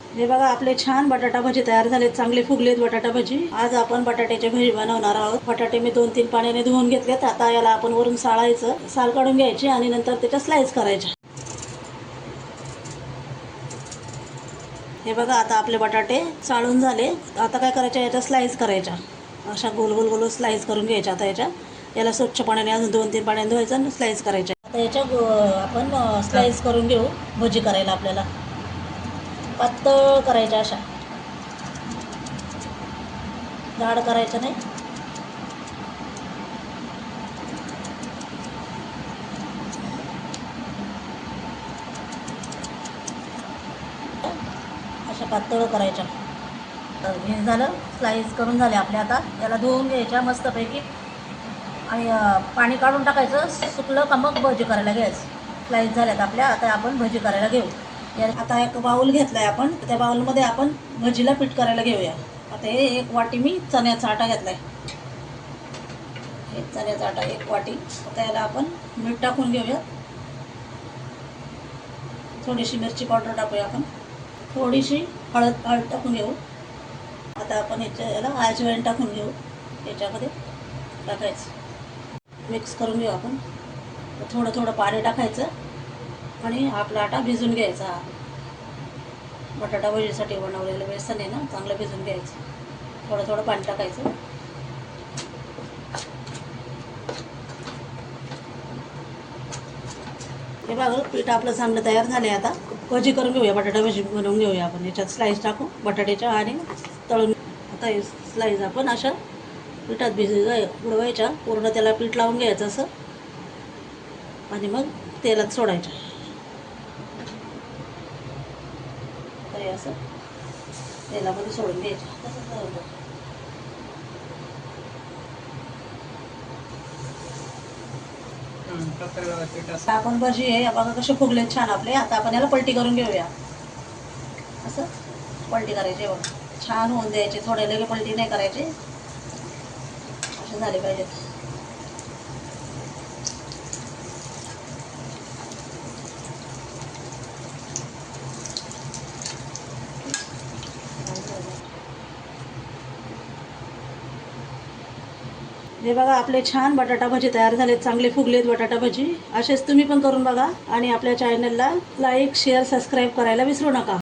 हे बघा आपले छान बटाटा भजी तयार झालेत, चांगले फुगलेत बटाटा भजी। आज आपण बटाट्याची भजी बनवणार आहोत। बटाटे मी 2-3 पाण्याने धुवून घेतलेत। आता याला आपण वरून साळायचं, साल काढून घ्यायची आणि नंतर त्याच्या स्लाइस करायच्या। हे बघा आता आपले बटाटे साळून झाले। आता काय करायचं, याच्या स्लाइस करायच्या, अशा गोल गोल गोल स्लाइस करून घ्यायच्या। आता याला स्वच्छ पाण्याने अजून 2-3 पाण्याने धुवायचं आणि स्लाइस करायच्या। आता याच्या आपण स्लाइस करून घेऊ भजी करायला। आपल्याला पातळ करायच्या, अशा जाड करायचं नाही। अशा पातळ करायच्या। हे झालं, स्लाइस करून झाले आपले। आता याला धुवून घ्यायच्या मस्तपैकी आणि पाणी काढून टाकायचं। सुकलं का मग भजी करायला घ्यायचं। स्लाइस झाल्यात आपल्या, आता आपण भजी करायला घेऊ। आता एक बाउल घेतलाय आपण, त्या बाउलमध्ये आपण भजीला पीठ करायला घेऊया। आता हे 1 वाटी मी चण्याचा आटा घेतलाय, हे चण्याचा आटा 1 वाटी। आता याला आपण मीठ टाकून घेऊया, थोडीशी मिरची पावडर टाकूया आपण, थोडीशी हळद टाकून घेऊ। आता आपण याला अजवाईन टाकून घेऊ, याच्यामध्ये टाकायचं, मिक्स करून घेऊ आपण। थोडं थोडं पाणी टाकायचं आणि आपला आटा भिजून घ्यायचा। बटाटा भजीसाठी बनवलेलं बेसन आहे ना, चांगलं भिजून घ्यायचं। थोडं थोडं पाणी टाकायचं। हे बघा पीठ आपलं चांगलं तयार झालंय। आता भजी करून घेऊया, बटाटा भजी बनवून घेऊया आपण। याच्यात स्लाइस टाकू बटाट्याच्या आणि तळून। आता हे स्लाइस आपण अशा पिठात बुडवायच्या, पूर्ण त्याला पीठ लावून घ्यायचं असं आणि मग तेलात सोडायचं। तर हे असं तेलामध्ये सोडून द्यायचं। आपण भजी आहे बघा कसे फुगले छान आपले। आता आपण याला पलटी करून घेऊया, असं पलटी करायची बघा, छान होऊन द्यायचे। थोडे लगे पलटी नाही करायची, असे झाले पाहिजेत। हे बघा आपले छान बटाटा भजी तयार झालेत, चांगले फुगलेत बटाटा भजी। असेच तुम्ही पण करून बघा आणि आपल्या चॅनलला लाईक, शेअर, सबस्क्राईब करायला विसरू नका।